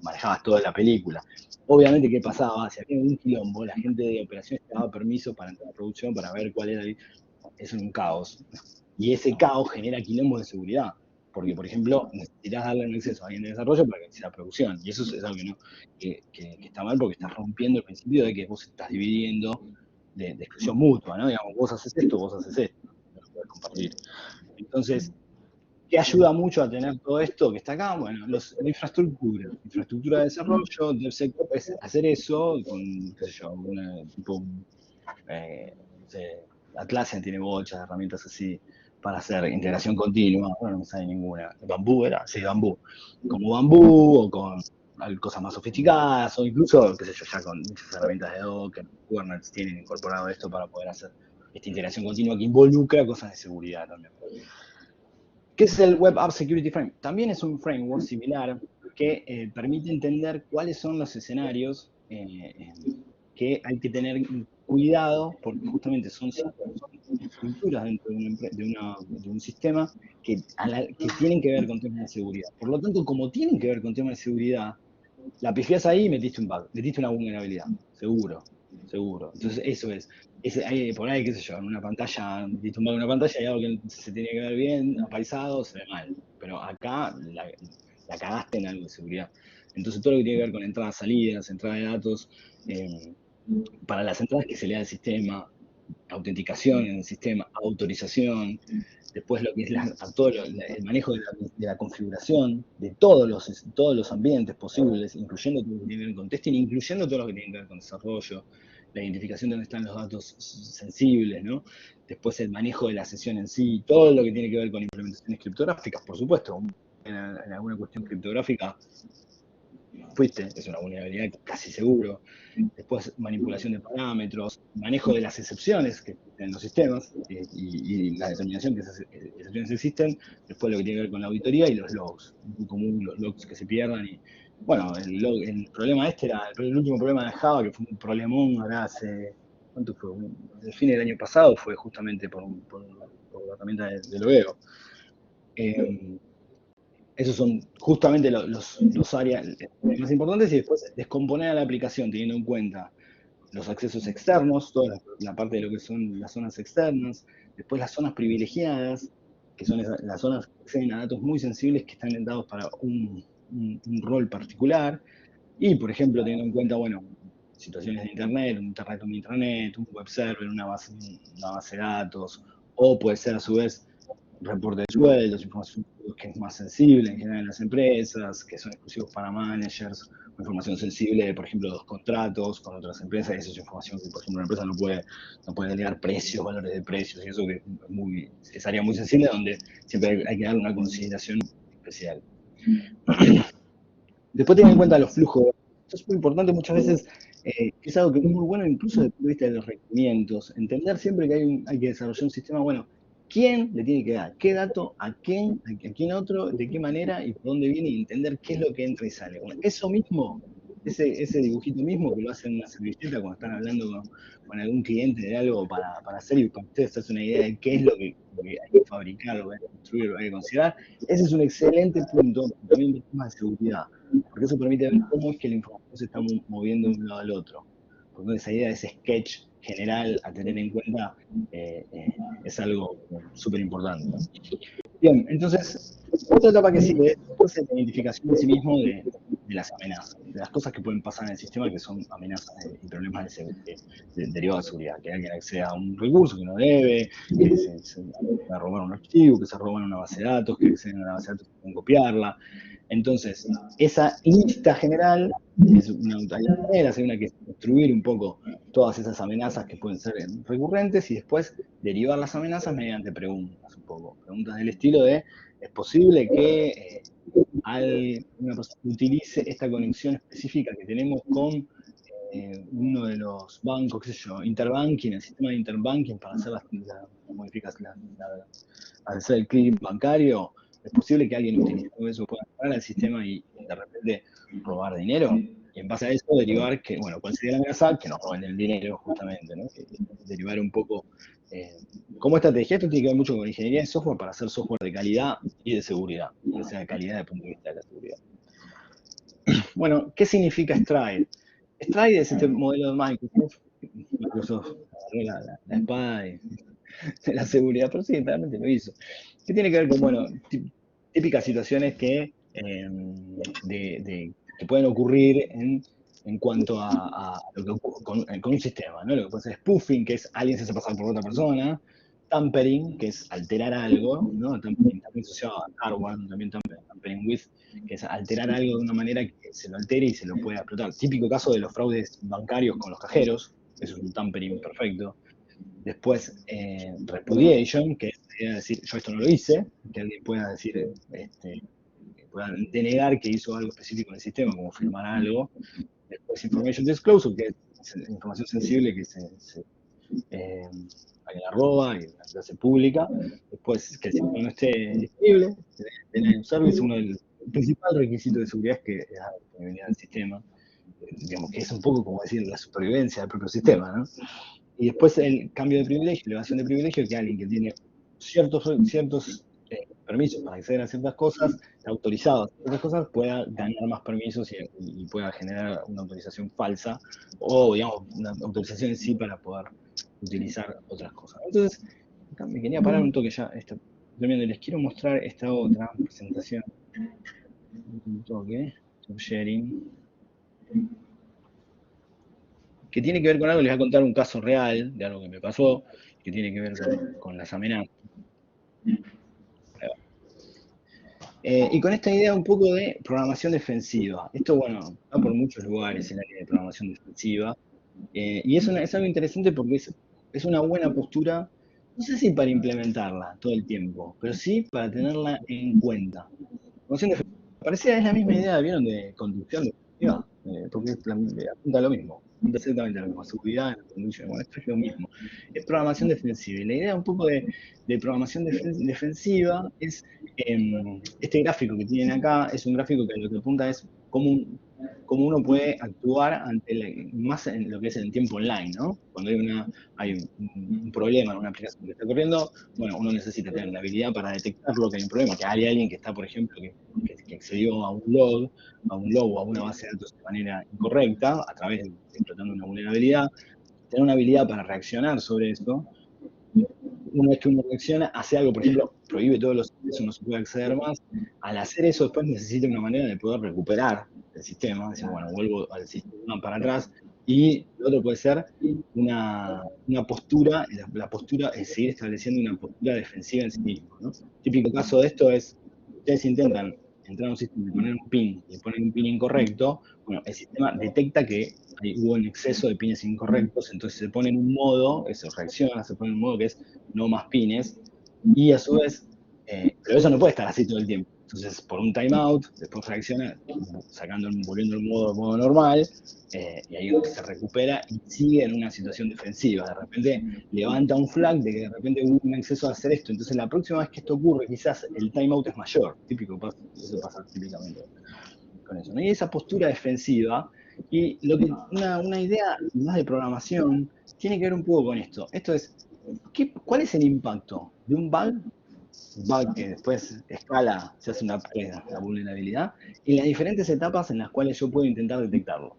manejabas toda la película. Obviamente, ¿qué pasaba? Si había un quilombo, la gente de operaciones te daba permiso para entrar a producción, para ver cuál era eso era un caos. Y ese caos genera quilombos de seguridad. Porque, por ejemplo, necesitas darle un acceso a alguien de desarrollo para que inicie la producción. Y eso es algo que está mal porque estás rompiendo el principio de que vos estás dividiendo de exclusión mutua, ¿no? Digamos, vos haces esto, no lo podés compartir. Entonces, ¿qué ayuda mucho a tener todo esto que está acá? Bueno, la infraestructura de desarrollo, DevSecOps es hacer eso con, qué sé yo, tipo, no sé, Atlassian tiene muchas herramientas así para hacer integración continua, bueno, no me sale ninguna. ¿Bambú era? Sí, Bambú. Como Bambú o con cosas más sofisticadas, o incluso, qué sé yo, ya con muchas herramientas de Docker, Kubernetes tienen incorporado esto para poder hacer esta integración continua que involucra cosas de seguridad también. ¿Qué es el Web App Security Frame? También es un framework similar que permite entender cuáles son los escenarios que hay que tener cuidado, porque justamente son estructuras dentro de un sistema que tienen que ver con temas de seguridad. Por lo tanto, como tienen que ver con temas de seguridad, la pifias ahí y metiste un bug, metiste una vulnerabilidad, seguro. Entonces, eso es. Por ahí, qué sé yo, en una pantalla, metiste un bug en una pantalla y algo que se tiene que ver bien, apaisado, se ve mal. Pero acá la cagaste en algo de seguridad. Entonces, todo lo que tiene que ver con entradas, salidas, entrada de datos, para las entradas que se le da al sistema, autenticación en el sistema, autorización, después lo que es todo el manejo de la configuración de todos los ambientes posibles, incluyendo todo lo que tiene que ver con testing, incluyendo todo lo que tiene que ver con desarrollo, la identificación de dónde están los datos sensibles, ¿no? Después el manejo de la sesión en sí, todo lo que tiene que ver con implementaciones criptográficas, por supuesto, en alguna cuestión criptográfica fuiste, es una vulnerabilidad casi seguro. Después, manipulación de parámetros, manejo de las excepciones que existen en los sistemas y la determinación que esas excepciones existen. Después, lo que tiene que ver con la auditoría y los logs. Muy común los logs que se pierdan. Y, bueno, el problema era el último problema de Java, que fue un problemón ahora hace. ¿Cuánto fue? El fin del año pasado fue justamente por la herramienta de logueo. Esos son justamente los áreas más importantes y después descomponer a la aplicación teniendo en cuenta los accesos externos, toda la parte de lo que son las zonas externas, después las zonas privilegiadas, que son las zonas que acceden a datos muy sensibles que están dados para un rol particular, y por ejemplo teniendo en cuenta, bueno, situaciones de internet, un intranet, un web server, una base de datos, o puede ser a su vez reporte de sueldos, información que es más sensible en general en las empresas, que son exclusivos para managers, información sensible, por ejemplo, los contratos con otras empresas, y esa es información que, por ejemplo, una empresa no puede delegar precios, valores de precios, y eso que es área muy sensible donde siempre hay que darle una consideración especial. Después tener en cuenta los flujos. Esto es muy importante muchas veces, es algo que es muy bueno incluso desde el punto de vista de los requerimientos. Entender siempre que hay que desarrollar un sistema, bueno, quién le tiene que dar qué dato, a quién otro, de qué manera y por dónde viene y entender qué es lo que entra y sale. Bueno, eso mismo, ese dibujito mismo que lo hacen en una servilleta cuando están hablando con algún cliente de algo para hacer y para ustedes hacerse una idea de qué es lo que hay que fabricar, lo que hay que construir, lo que hay que considerar. Ese es un excelente punto también de temas de seguridad, porque eso permite ver cómo es que la información se está moviendo de un lado al otro. Porque esa idea de ese sketch general a tener en cuenta es algo súper importante, ¿no? Bien, entonces, otra etapa que sigue es la identificación en sí mismo de las amenazas, de las cosas que pueden pasar en el sistema que son amenazas y problemas derivados de seguridad, que alguien acceda a un recurso que no debe, que se va a robar un archivo, que se roban una base de datos, que acceden a la base de datos y pueden copiarla. Entonces, esa lista general es una manera, hay una que construir un poco todas esas amenazas que pueden ser recurrentes y después derivar las amenazas mediante preguntas un poco. Preguntas del estilo de, ¿es posible que una persona utilice esta conexión específica que tenemos con uno de los bancos, qué sé yo, interbanking, el sistema de interbanking para hacer las modificaciones, hacer el clic bancario? ¿Es posible que alguien utilizando eso pueda entrar al sistema y de repente robar dinero? Y en base a eso derivar que, bueno, ¿cuál sería la amenaza? Que nos roben el dinero, justamente, ¿no? Derivar un poco como estrategia. Esto tiene que ver mucho con ingeniería de software para hacer software de calidad y de seguridad, o sea, de calidad desde el punto de vista de la seguridad. Bueno, ¿qué significa Stride? Stride es este modelo de Microsoft. Microsoft agarró la espada de la seguridad, pero sí, realmente lo hizo. ¿Qué tiene que ver con, bueno, típicas situaciones que pueden ocurrir en cuanto a lo que ocurre con un sistema, ¿no? Lo que puede ser spoofing, que es alguien se hace pasar por otra persona; tampering, que es alterar algo, ¿no? Tampering también asociado a hardware, también tampering with, que es alterar algo de una manera que se lo altere y se lo pueda explotar. Típico caso de los fraudes bancarios con los cajeros, eso es un tampering perfecto. Después, repudiation, que es decir, yo esto no lo hice, que alguien pueda decir, que pueda denegar que hizo algo específico en el sistema, como firmar algo. Después, information disclosure, que es información sensible que alguien la roba y la hace pública. Después, que el sistema no esté disponible. Denial of service, uno del principal requisito de seguridad es que la disponibilidad del sistema. Digamos que es un poco como decir la supervivencia del propio sistema, ¿no? Y después el cambio de privilegio, elevación de privilegio, que alguien que tiene ciertos permisos para acceder a ciertas cosas, autorizado a ciertas cosas, pueda ganar más permisos y pueda generar una autorización falsa o, digamos, una autorización en sí para poder utilizar otras cosas. Entonces, acá me quería parar un toque ya. Les quiero mostrar esta otra presentación. Un toque. Stop sharing. Que tiene que ver con algo, les voy a contar un caso real de algo que me pasó, que tiene que ver con las amenazas. Y con esta idea un poco de programación defensiva. Esto, bueno, va por muchos lugares el área de programación defensiva. Y es algo interesante porque es una buena postura, no sé si para implementarla todo el tiempo, pero sí para tenerla en cuenta. Programación defensiva, parecía, es la misma idea, ¿vieron? De conducción defensiva, porque apunta a lo mismo. Exactamente lo mismo, seguridad, conducción, bueno, esto es lo mismo. Es programación defensiva. Y la idea un poco de programación defensiva es, este gráfico que tienen acá, es un gráfico que lo que apunta es cómo uno puede actuar más en lo que es en tiempo online, ¿no? Cuando hay un problema en una aplicación que está corriendo, bueno, uno necesita tener la habilidad para detectarlo, que hay un problema, que hay alguien que está, por ejemplo, que accedió a un log o a una base de datos de manera incorrecta, a través de explotando una vulnerabilidad. Tener una habilidad para reaccionar sobre eso. Una vez que uno reacciona, hace algo, por ejemplo, prohíbe todos los accesos, no se puede acceder más. Al hacer eso, después necesita una manera de poder recuperar el sistema, decir, bueno, vuelvo al sistema para atrás. Y lo otro puede ser una postura, la postura es seguir estableciendo una postura defensiva en sí mismo, ¿no? Típico caso de esto es, ustedes intentan entrar a un sistema y poner un pin, y ponen un pin incorrecto, bueno, el sistema detecta que hubo un exceso de pines incorrectos, entonces se pone en un modo, eso reacciona, se pone en un modo que es no más pines, y a su vez, pero eso no puede estar así todo el tiempo. Entonces, por un timeout, después reacciona, volviendo al modo normal, y ahí se recupera y sigue en una situación defensiva. De repente levanta un flag de que de repente hubo un exceso de hacer esto. Entonces, la próxima vez que esto ocurre, quizás el timeout es mayor. Eso pasa típicamente con eso, ¿no? Y esa postura defensiva, y una idea más de programación tiene que ver un poco con esto. Esto es, ¿cuál es el impacto de un bug que después escala, se hace una vulnerabilidad, en las diferentes etapas en las cuales yo puedo intentar detectarlo?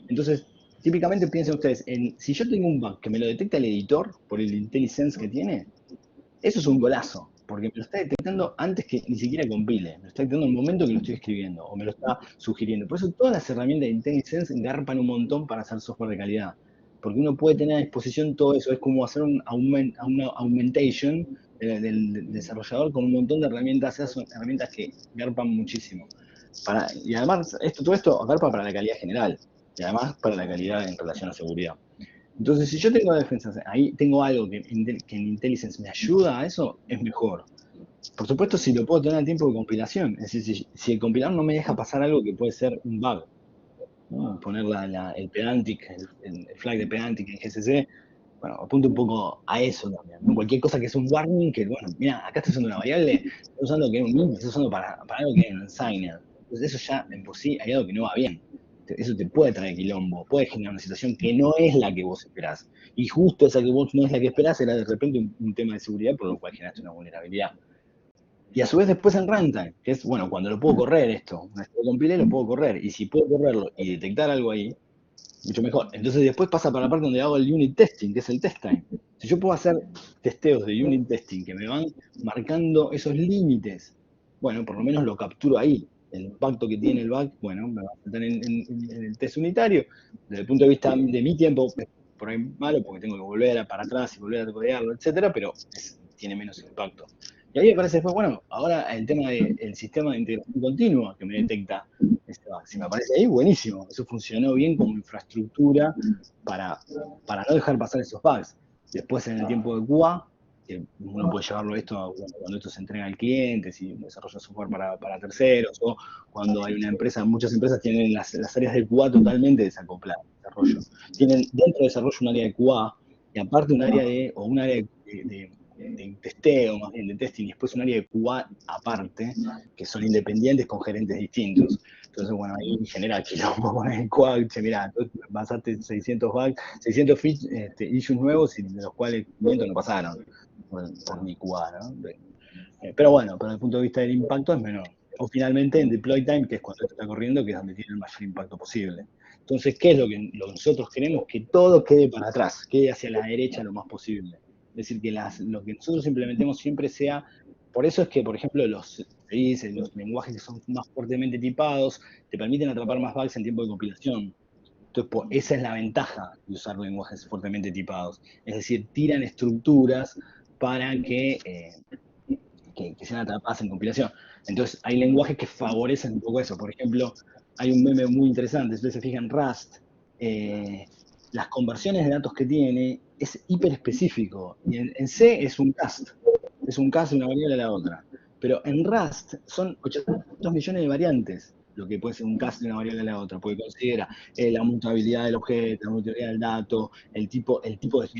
Entonces, típicamente piensen ustedes, si yo tengo un bug que me lo detecta el editor por el IntelliSense que tiene, eso es un golazo, porque me lo está detectando antes que ni siquiera compile, me lo está detectando en el momento que lo estoy escribiendo, o me lo está sugiriendo. Por eso todas las herramientas de IntelliSense garpan un montón para hacer software de calidad, porque uno puede tener a disposición todo eso, es como hacer una augmentation del desarrollador con un montón de herramientas, esas son herramientas que garpan muchísimo. Y además, todo esto garpa para la calidad general, y además para la calidad en relación a seguridad. Entonces, si yo tengo defensas, ahí tengo algo que en IntelliSense me ayuda a eso, es mejor. Por supuesto, si lo puedo tener a tiempo de compilación, es decir, si el compilador no me deja pasar algo que puede ser un bug, ¿no? Poner el pedantic, el flag de pedantic en GCC, bueno, apunto un poco a eso también, ¿no? Cualquier cosa que es un warning, que bueno, mira, acá estoy usando una variable, estoy usando que es un int, estoy usando para algo que es un unsigned. Entonces eso ya en por sí hay algo que no va bien. Eso te puede traer quilombo, puede generar una situación que no es la que vos esperás. Y justo esa que vos no es la que esperás era de repente un tema de seguridad, por lo cual generaste una vulnerabilidad. Y a su vez después en runtime, que es, bueno, cuando lo puedo correr esto, una vez que lo compilé, lo puedo correr. Y si puedo correrlo y detectar algo ahí, mucho mejor. Entonces después pasa para la parte donde hago el unit testing, que es el test time. Si yo puedo hacer testeos de unit testing que me van marcando esos límites, bueno, por lo menos lo capturo ahí. El impacto que tiene el bug, bueno, me va a faltar en el test unitario. Desde el punto de vista de mi tiempo, es por ahí malo, porque tengo que volver para atrás y volver a codearlo, etcétera, pero tiene menos impacto. Y ahí me parece después, bueno, ahora el tema del sistema de integración continua que me detecta si me aparece ahí, buenísimo. Eso funcionó bien como infraestructura para no dejar pasar esos bugs. Después, en el tiempo de QA, uno puede llevarlo esto cuando esto se entrega al cliente, si desarrolla software para terceros, o cuando hay una empresa, muchas empresas tienen las áreas de QA totalmente desacopladas. Tienen dentro de desarrollo un área de QA y aparte un área de testeo, más bien de testing, y después un área de QA aparte, que son independientes con gerentes distintos. Entonces, bueno, ahí genera quilombo con el QA, mira, pasaste 600 bugs, 600 issues nuevos y de los cuales 500 no pasaron por mi QA, ¿no? Pero bueno, desde el punto de vista del impacto es menor. O finalmente en deploy time, que es cuando esto está corriendo, que es donde tiene el mayor impacto posible. Entonces, ¿qué es lo que nosotros queremos? Que todo quede para atrás, quede hacia la derecha lo más posible. Es decir, que lo que nosotros implementemos siempre sea. Por eso es que, por ejemplo, los lenguajes que son más fuertemente tipados te permiten atrapar más bugs en tiempo de compilación. Entonces, esa es la ventaja de usar lenguajes fuertemente tipados. Es decir, tiran estructuras para que sean atrapadas en compilación. Entonces, hay lenguajes que favorecen un poco eso. Por ejemplo, hay un meme muy interesante, ustedes se fijan, Rust, las conversiones de datos que tiene es hiper específico. Y en C es un cast de una variable a la otra. Pero en Rust son 800 millones de variantes lo que puede ser un cast de una variable a la otra, porque considera la mutabilidad del objeto, la mutabilidad del dato, el tipo de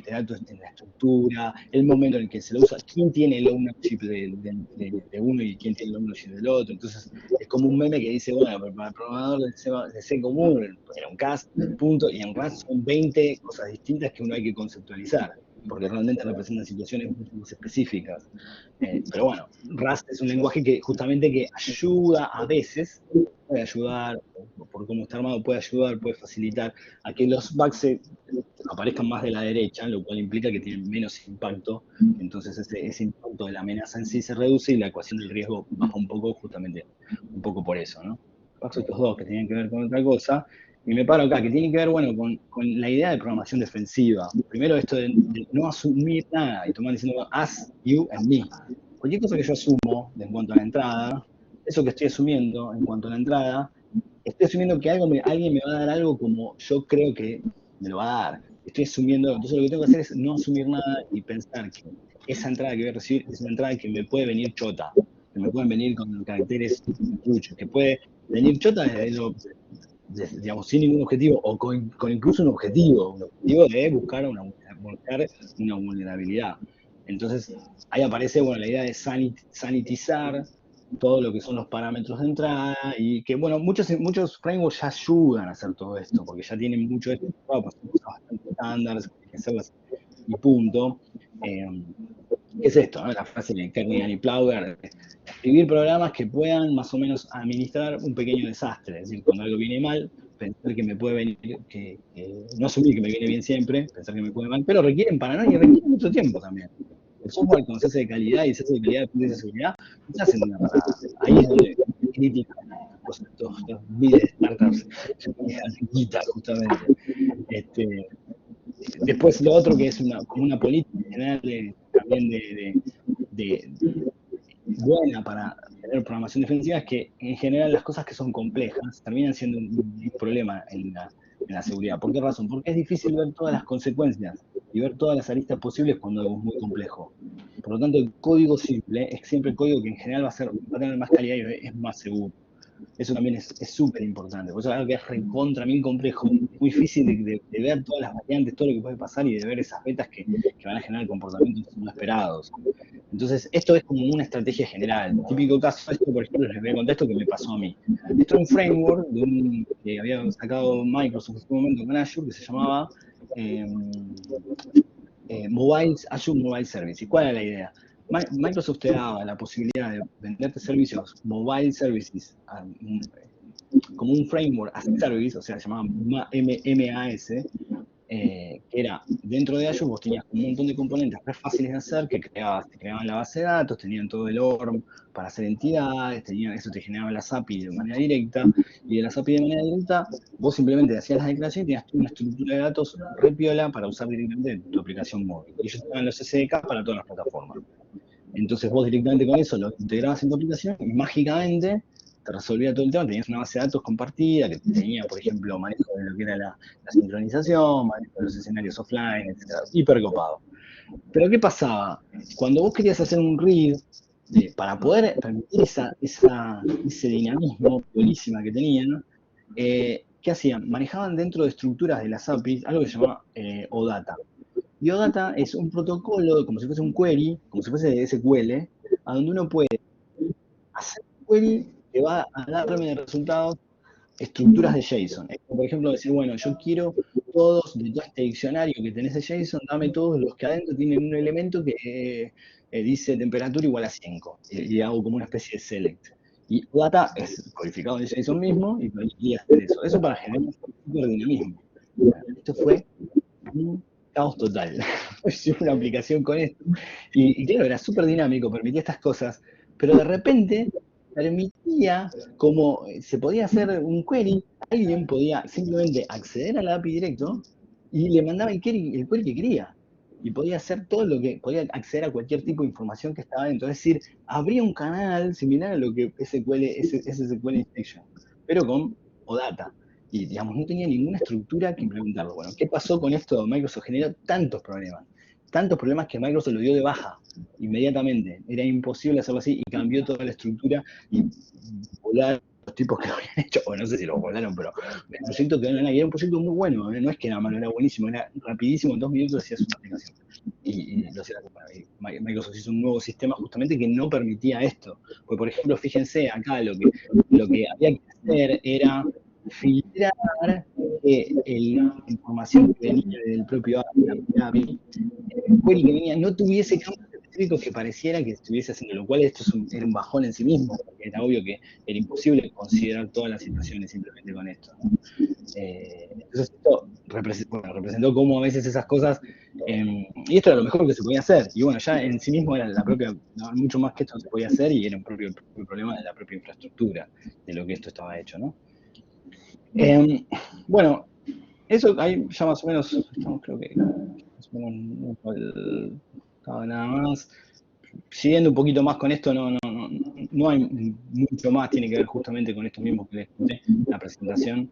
datos en la estructura, el momento en el que se lo usa, quién tiene el ownership de uno y quién tiene el ownership del otro. Entonces, es como un meme que dice, bueno, para el programador de C común era un cast, punto, y en Rust son 20 cosas distintas que uno hay que conceptualizar, porque realmente representan situaciones muy específicas. Pero bueno, Rust es un lenguaje que justamente que ayuda a veces, puede ayudar, por cómo está armado, puede ayudar, puede facilitar a que los bugs aparezcan más de la derecha, lo cual implica que tienen menos impacto. Entonces ese impacto de la amenaza en sí se reduce y la ecuación del riesgo baja un poco, justamente un poco por eso, ¿no? Paso estos dos que tienen que ver con otra cosa. Y me paro acá, que tiene que ver, bueno, con la idea de programación defensiva. Primero esto de no asumir nada y tomar diciendo as, you and me. Cualquier cosa que yo asumo en cuanto a la entrada, eso que estoy asumiendo en cuanto a la entrada, estoy asumiendo que alguien me va a dar algo como yo creo que me lo va a dar. Estoy asumiendo, entonces lo que tengo que hacer es no asumir nada y pensar que esa entrada que voy a recibir es una entrada que me puede venir chota, que me pueden venir con caracteres truchos, que puede venir chota digamos, sin ningún objetivo, o con incluso un objetivo de buscar una vulnerabilidad. Entonces, ahí aparece, bueno, la idea de sanitizar todo lo que son los parámetros de entrada, y que, bueno, muchos frameworks ya ayudan a hacer todo esto, porque ya tienen mucho de esto, pues son cosas bastante estándares, hay que hacerlas y punto. ¿Qué es esto? ¿No? La frase de Kernighan y Plauger, escribir programas que puedan más o menos administrar un pequeño desastre, es decir, cuando algo viene mal, pensar que me puede venir, no asumir que me viene bien siempre, pensar que me puede mal, pero requieren paranoia y requieren mucho tiempo también. El software, cuando se hace de calidad y se hace de calidad de seguridad, no se hacen de una parada. Ahí es donde crítica estos miles de startups chiquitas, justamente. Después lo otro que es como una política general también de buena para tener programación defensiva es que en general las cosas que son complejas terminan siendo un problema en la seguridad. ¿Por qué razón? Porque es difícil ver todas las consecuencias y ver todas las aristas posibles cuando algo es muy complejo. Por lo tanto, el código simple es siempre el código que en general va a tener más calidad y es más seguro. Eso también es súper importante. Por eso es algo que es recontra bien complejo, muy difícil de ver todas las variantes, todo lo que puede pasar y de ver esas betas que van a generar comportamientos no esperados. Entonces, esto es como una estrategia general. Típico caso, esto, por ejemplo, les voy a contar esto que me pasó a mí. Esto es un framework que había sacado Microsoft en su momento con Azure, que se llamaba Azure Mobile Service. ¿Y cuál era la idea? Microsoft te daba la posibilidad de venderte servicios mobile services como un framework as a service, o sea, se llamaba MAS, que era dentro de Azure vos tenías un montón de componentes re fáciles de hacer, que te creaban la base de datos, tenían todo el ORM para hacer entidades, eso te generaba las API de manera directa, y de las API de manera directa vos simplemente hacías las declaraciones y tenías una estructura de datos re piola para usar directamente en tu aplicación móvil. Y ellos tenían los SDK para todas las plataformas. Entonces vos directamente con eso lo integrabas en tu aplicación y mágicamente te resolvía todo el tema. Tenías una base de datos compartida que tenía, por ejemplo, manejo de lo que era la sincronización, manejo de los escenarios offline, etc. Hiper copado. Pero ¿qué pasaba? Cuando vos querías hacer un read, para poder permitir ese dinamismo buenísima que tenían, ¿qué hacían? Manejaban dentro de estructuras de las APIs algo que se llama OData. Y OData es un protocolo, como si fuese un query, como si fuese SQL, a donde uno puede hacer un query que va a darme de resultados estructuras de JSON. Por ejemplo, decir, bueno, yo quiero todos, de todo este diccionario que tenés de JSON, dame todos los que adentro tienen un elemento que dice temperatura igual a 5. Y hago como una especie de select. Y OData es codificado en JSON mismo y permitía hacer eso. Eso para generar un super dinamismo. Esto fue un caos total. Hice una aplicación con esto. Y claro, era súper dinámico, permitía estas cosas, pero de repente permitía, como se podía hacer un query, alguien podía simplemente acceder a la API directo y le mandaba el query que quería. Y podía hacer todo lo que, podía acceder a cualquier tipo de información que estaba dentro. Es decir, habría un canal similar a lo que SQL Injection, pero con OData. Y, digamos, no tenía ninguna estructura que implementarlo. Bueno, ¿qué pasó con esto? Microsoft generó tantos problemas que Microsoft lo dio de baja inmediatamente. Era imposible hacerlo así y cambió toda la estructura y volaron los tipos que lo habían hecho, o no sé si lo volaron, pero el proyecto quedó en la era un proyecto muy bueno, no es que era malo, era buenísimo, era rapidísimo, en 2 minutos hacías una aplicación. Y lo hacía, bueno, Microsoft hizo un nuevo sistema justamente que no permitía esto. Porque, por ejemplo, fíjense acá, lo que había que hacer era filtrar la información que venía del propio API, el query que venía, no tuviese campos específicos que pareciera que estuviese haciendo, lo cual esto era un bajón en sí mismo, porque era obvio que era imposible considerar todas las situaciones simplemente con esto, ¿no? Entonces esto representó cómo a veces esas cosas, y esto era lo mejor que se podía hacer, y bueno, ya en sí mismo era mucho más que esto no se podía hacer, y era un propio problema de la propia infraestructura, de lo que esto estaba hecho, ¿no? Bueno, eso ahí ya más o menos, estamos creo que más o menos nada más. Siguiendo un poquito más con esto, no hay mucho más, tiene que ver justamente con esto mismo que les conté en la presentación.